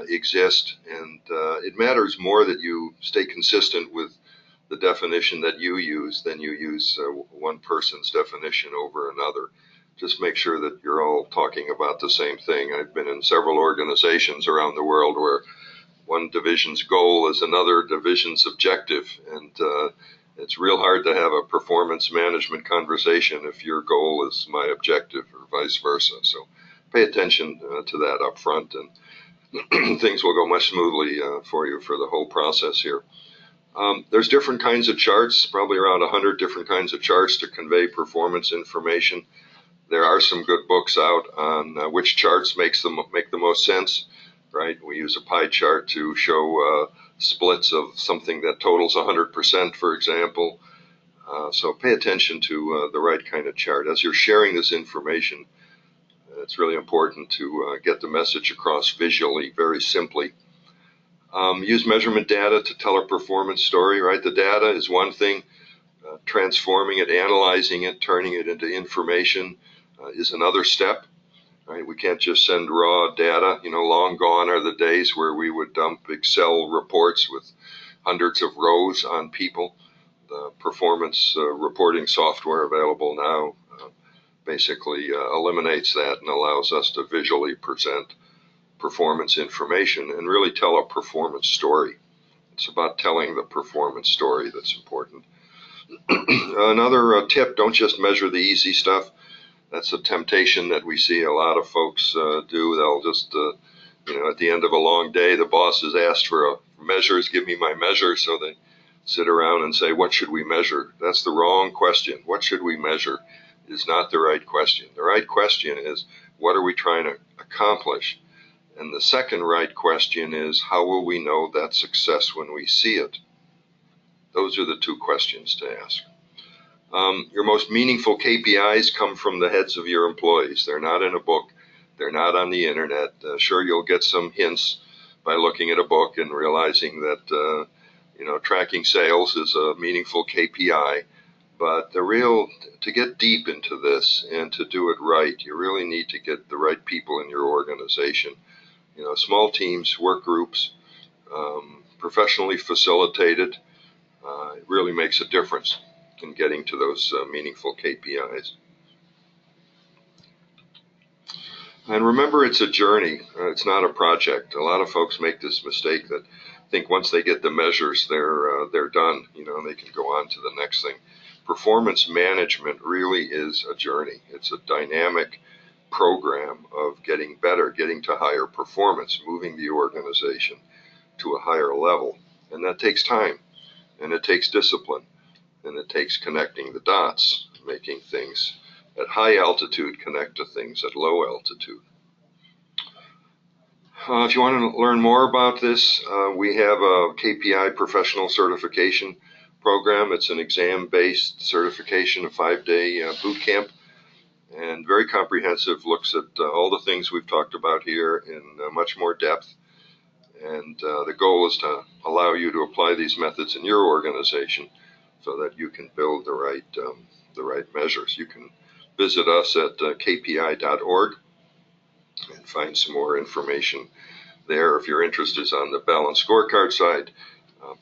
exist, and it matters more that you stay consistent with the definition that you use than you use one person's definition over another. Just make sure that you're all talking about the same thing. I've been in several organizations around the world where one division's goal is another division's objective, and it's real hard to have a performance management conversation if your goal is my objective or vice versa. So pay attention to that up front, and things will go much smoothly for you for the whole process here. There's different kinds of charts, probably around 100 different kinds of charts to convey performance information. There are some good books out on which charts make the most sense, right? We use a pie chart to show splits of something that totals 100%, for example. So pay attention to the right kind of chart. As you're sharing this information, It's really important to get the message across visually, very simply. Use measurement data to tell a performance story, right? The data is one thing. Transforming it, analyzing it, turning it into information is another step. Right? We can't just send raw data. Long gone are the days where we would dump Excel reports with hundreds of rows on people. The performance reporting software available now basically eliminates that and allows us to visually present performance information and really tell a performance story. It's about telling the performance story that's important. Another tip, don't just measure the easy stuff. That's a temptation that we see a lot of folks do. They'll just, at the end of a long day, the boss has asked for measures, give me my measure, so they sit around and say, what should we measure? That's the wrong question. What should we measure is not the right question. The right question is, what are we trying to accomplish? And the second right question is, how will we know that success when we see it? Those are the two questions to ask. Your most meaningful KPIs come from the heads of your employees. They're not in a book. They're not on the internet. Sure, you'll get some hints by looking at a book and realizing that, tracking sales is a meaningful KPI. But to get deep into this and to do it right, you really need to get the right people in your organization. Small teams, work groups, professionally facilitated, it really makes a difference in getting to those meaningful KPIs. And remember, it's a journey. It's not a project. A lot of folks make this mistake that think once they get the measures, they're done. They can go on to the next thing. Performance management really is a journey. It's a dynamic program of getting better, getting to higher performance, moving the organization to a higher level. And that takes time, and it takes discipline, and it takes connecting the dots, making things at high altitude connect to things at low altitude. If you want to learn more about this, we have a KPI professional certification program. It's an exam-based certification, a 5-day boot camp, and very comprehensive, looks at all the things we've talked about here in much more depth. And the goal is to allow you to apply these methods in your organization so that you can build the right measures. You can visit us at kpi.org and find some more information there. If your interest is on the Balanced Scorecard side,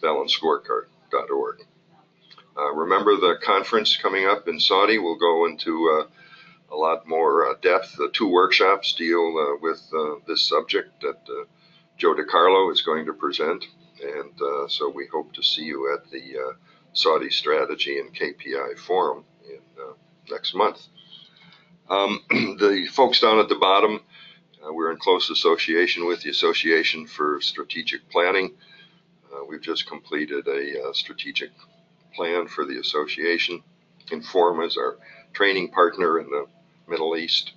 balancedscorecard.org. Remember the conference coming up in Saudi. We'll go into a lot more depth. The 2 workshops deal with this subject that Joe DiCarlo is going to present. And so we hope to see you at the Saudi Strategy and KPI Forum in next month. The folks down at the bottom, we're in close association with the Association for Strategic Planning. We've just completed a strategic plan for the association. Inform is our training partner in the Middle East.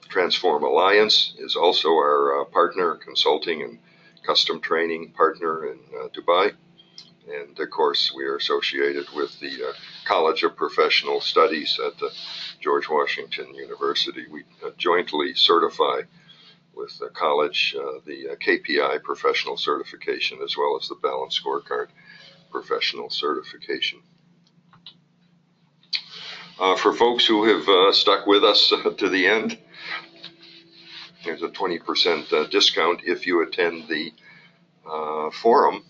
Transform Alliance is also our partner, consulting and custom training partner in Dubai. And of course, we are associated with the College of Professional Studies at the George Washington University. We jointly certify with the college the KPI professional certification as well as the Balanced Scorecard professional certification. For folks who have stuck with us to the end, there's a 20% discount if you attend the forum.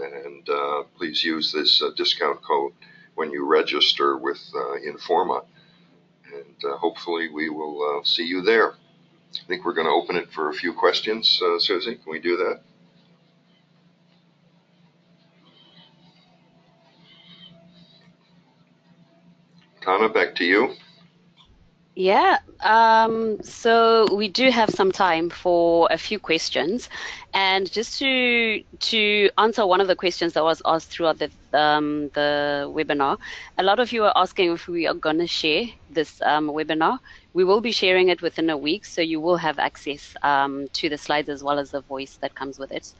And please use this discount code when you register with Informa. And hopefully we will see you there. I think we're going to open it for a few questions. Susie, can we do that? Tana, back to you. Yeah, so we do have some time for a few questions, and just to answer one of the questions that was asked throughout the webinar, a lot of you are asking if we are going to share this webinar. We will be sharing it within a week, so you will have access to the slides as well as the voice that comes with it.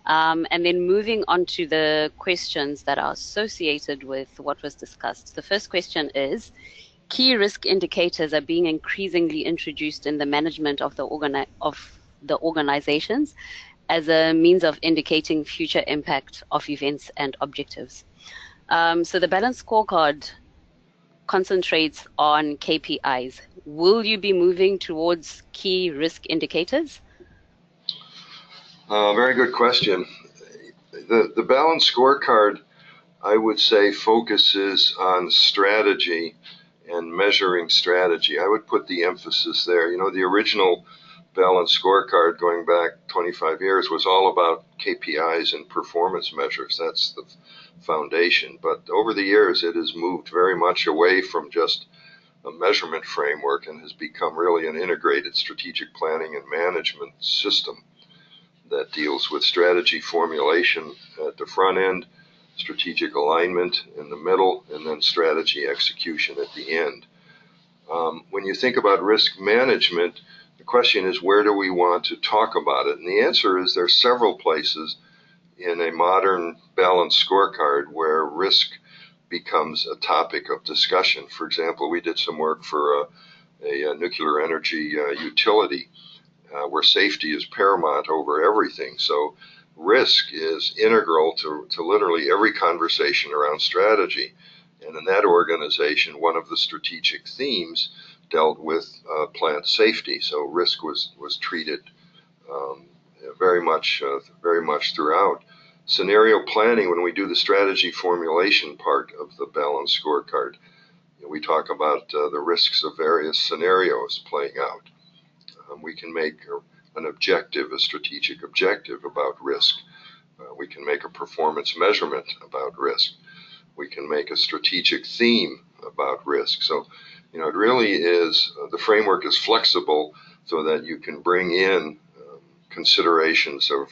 And then moving on to the questions that are associated with what was discussed. The first question is, key risk indicators are being increasingly introduced in the management of the organizations as a means of indicating future impact of events and objectives. So the balanced scorecard concentrates on KPIs. Will you be moving towards key risk indicators? Very good question. The balanced scorecard, I would say, focuses on strategy and measuring strategy. I would put the emphasis there. You know, the original balanced scorecard going back 25 years was all about KPIs and performance measures. That's the foundation. But over the years, it has moved very much away from just a measurement framework and has become really an integrated strategic planning and management system that deals with strategy formulation at the front end, strategic alignment in the middle, and then strategy execution at the end. When you think about risk management, the question is, where do we want to talk about it? And the answer is there's several places in a modern balanced scorecard where risk becomes a topic of discussion. For example, we did some work for a nuclear energy utility where safety is paramount over everything. So risk is integral to literally every conversation around strategy. And in that organization, one of the strategic themes dealt with plant safety. So risk was treated very much throughout. Scenario planning, when we do the strategy formulation part of the balanced scorecard, we talk about the risks of various scenarios playing out. We can make an objective, a strategic objective about risk. We can make a performance measurement about risk. We can make a strategic theme about risk. So, you know, it really is, the framework is flexible so that you can bring in considerations of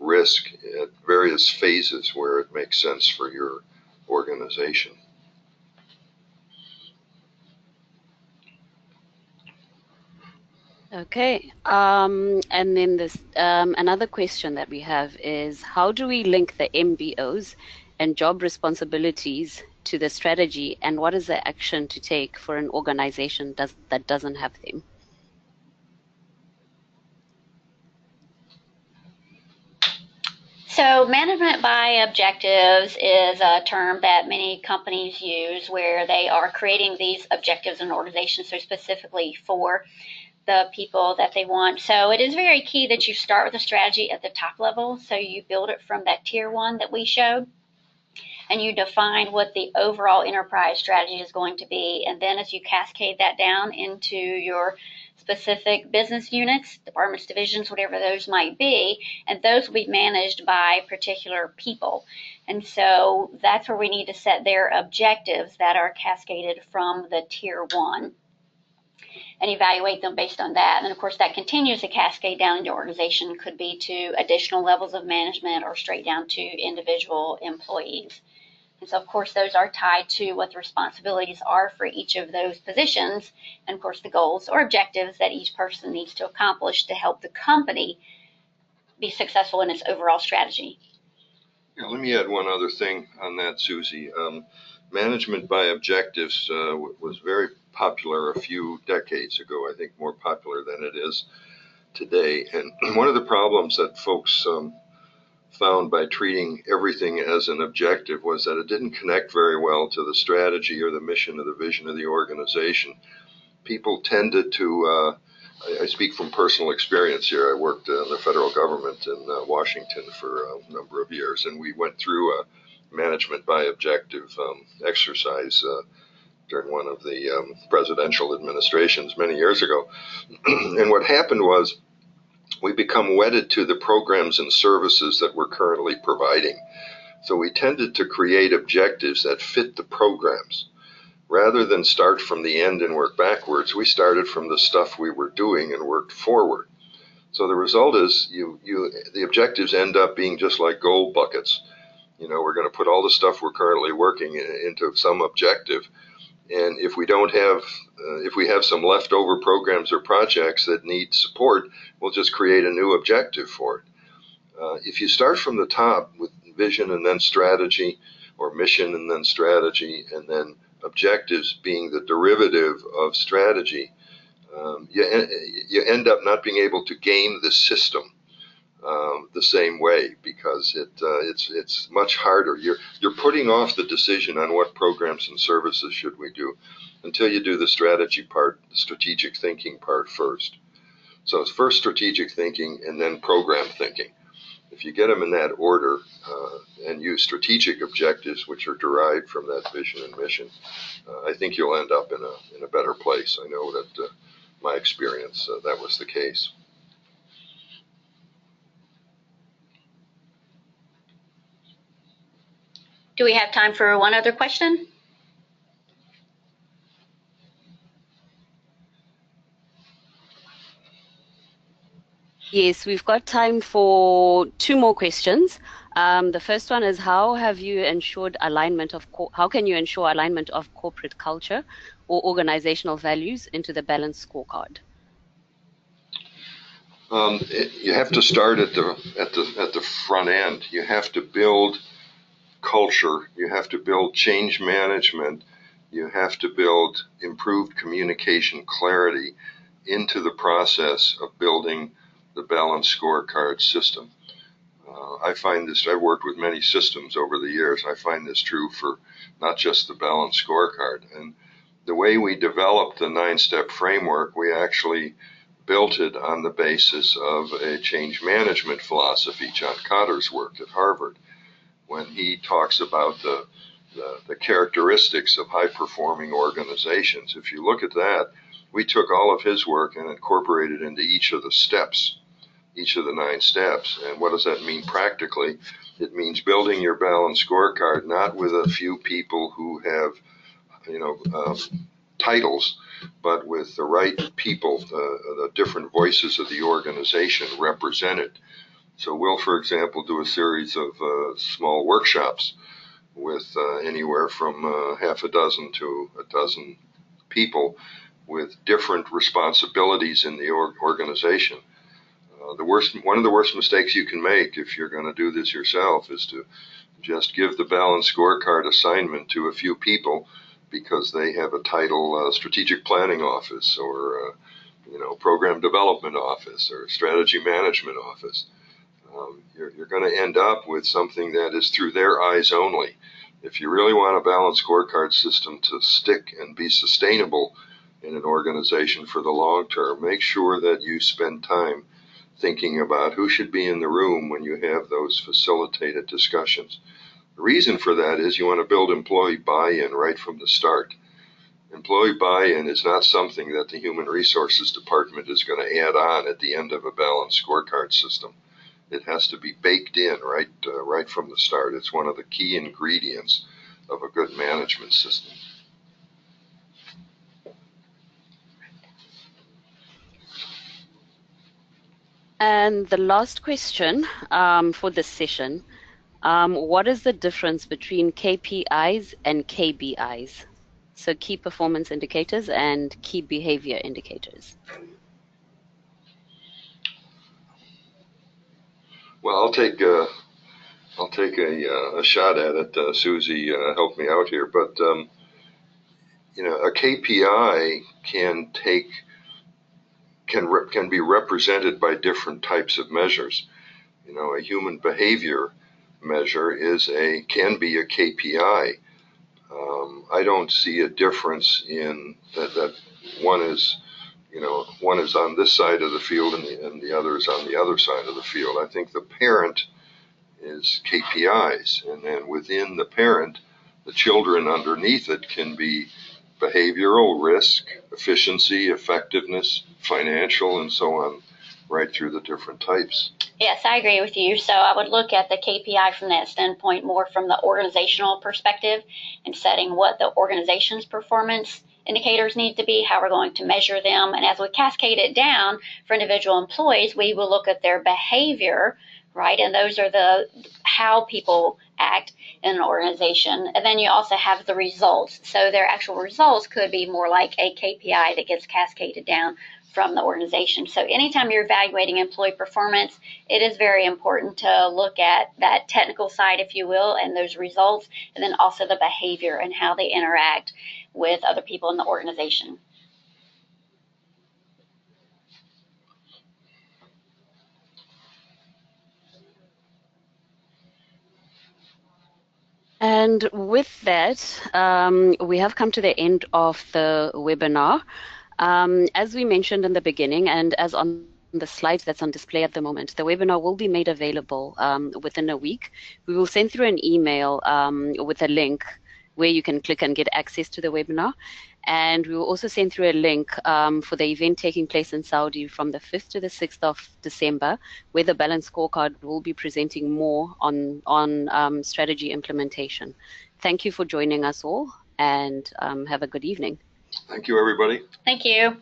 risk at various phases where it makes sense for your organization. Okay, and then this another question that we have is, how do we link the MBOs and job responsibilities to the strategy, and what is the action to take for an organization that doesn't have them? So management by objectives is a term that many companies use where they are creating these objectives in organizations so specifically for the people that they want. So it is very key that you start with a strategy at the top level. So you build it from that tier 1 that we showed, and you define what the overall enterprise strategy is going to be. And then as you cascade that down into your specific business units, departments, divisions, whatever those might be, and those will be managed by particular people. And so that's where we need to set their objectives that are cascaded from the tier 1 and evaluate them based on that. And of course, that continues to cascade down into organization, could be to additional levels of management or straight down to individual employees. And so, of course, those are tied to what the responsibilities are for each of those positions, and of course, the goals or objectives that each person needs to accomplish to help the company be successful in its overall strategy. Yeah, let me add one other thing on that, Susie. Management by objectives was very popular a few decades ago, I think more popular than it is today. And one of the problems that folks found by treating everything as an objective was that it didn't connect very well to the strategy or the mission or the vision of the organization. People tended to, I speak from personal experience here. I worked in the federal government in Washington for a number of years, and we went through a management by objective exercise during one of the presidential administrations many years ago. And what happened was we become wedded to the programs and services that we're currently providing. So we tended to create objectives that fit the programs. Rather than start from the end and work backwards, we started from the stuff we were doing and worked forward. So the result is the objectives end up being just like gold buckets. You know, we're going to put all the stuff we're currently working into some objective. And if we don't have, if we have some leftover programs or projects that need support, we'll just create a new objective for it. If you start from the top with vision and then strategy, or mission and then strategy, and then objectives being the derivative of strategy, you end up not being able to game the system the same way, because it's much harder. You're putting off the decision on what programs and services should we do until you do the strategy part, the strategic thinking part first. So it's first strategic thinking and then program thinking. If you get them in that order and use strategic objectives, which are derived from that vision and mission, I think you'll end up in a better place. I know that my experience, that was the case. Do we have time for one other question? Yes, we've got time for 2 more questions. The first one is, how can you ensure alignment of corporate culture or organizational values into the balanced scorecard? You have to start at the front end. You have to build culture. You have to build change management. You have to build improved communication clarity into the process of building the balanced scorecard system. I find this, I've worked with many systems over the years. I find this true for not just the balanced scorecard. And the way we developed the 9-step framework, we actually built it on the basis of a change management philosophy, John Cotter's work at Harvard, when he talks about the characteristics of high-performing organizations. If you look at that, we took all of his work and incorporated into each of the steps, each of the 9 steps. And what does that mean practically? It means building your balanced scorecard not with a few people who have, titles, but with the right people, the different voices of the organization represented. So we'll, for example, do a series of small workshops with anywhere from half a dozen to a dozen people with different responsibilities in the organization. One of the worst mistakes you can make if you're going to do this yourself is to just give the balanced scorecard assignment to a few people because they have a title, strategic planning office, or program development office, or strategy management office. You're going to end up with something that is through their eyes only. If you really want a balanced scorecard system to stick and be sustainable in an organization for the long term, make sure that you spend time thinking about who should be in the room when you have those facilitated discussions. The reason for that is you want to build employee buy-in right from the start. Employee buy-in is not something that the Human Resources Department is going to add on at the end of a balanced scorecard system. It has to be baked in right from the start. It's one of the key ingredients of a good management system. And the last question for this session, what is the difference between KPIs and KBIs? So key performance indicators and key behavior indicators. Well, I'll take a shot at it. Susie helped me out here, but a KPI can be represented by different types of measures. A human behavior measure can be a KPI. I don't see a difference in that one is on this side of the field and the other is on the other side of the field. I think the parent is KPIs, and then within the parent, the children underneath it can be behavioral, risk, efficiency, effectiveness, financial, and so on, right through the different types. Yes, I agree with you. So I would look at the KPI from that standpoint more from the organizational perspective and setting what the organization's performance indicators need to be, how we're going to measure them. And as we cascade it down for individual employees, we will look at their behavior, right? And those are how people act in an organization. And then you also have the results. So their actual results could be more like a KPI that gets cascaded down from the organization. So anytime you're evaluating employee performance, it is very important to look at that technical side, if you will, and those results, and then also the behavior and how they interact with other people in the organization. And with that, we have come to the end of the webinar. As we mentioned in the beginning, and as on the slides that's on display at the moment, the webinar will be made available within a week. We will send through an email with a link where you can click and get access to the webinar. And we will also send through a link for the event taking place in Saudi from the 5th to the 6th of December, where the Balanced Scorecard will be presenting more on strategy implementation. Thank you for joining us all, and have a good evening. Thank you, everybody. Thank you.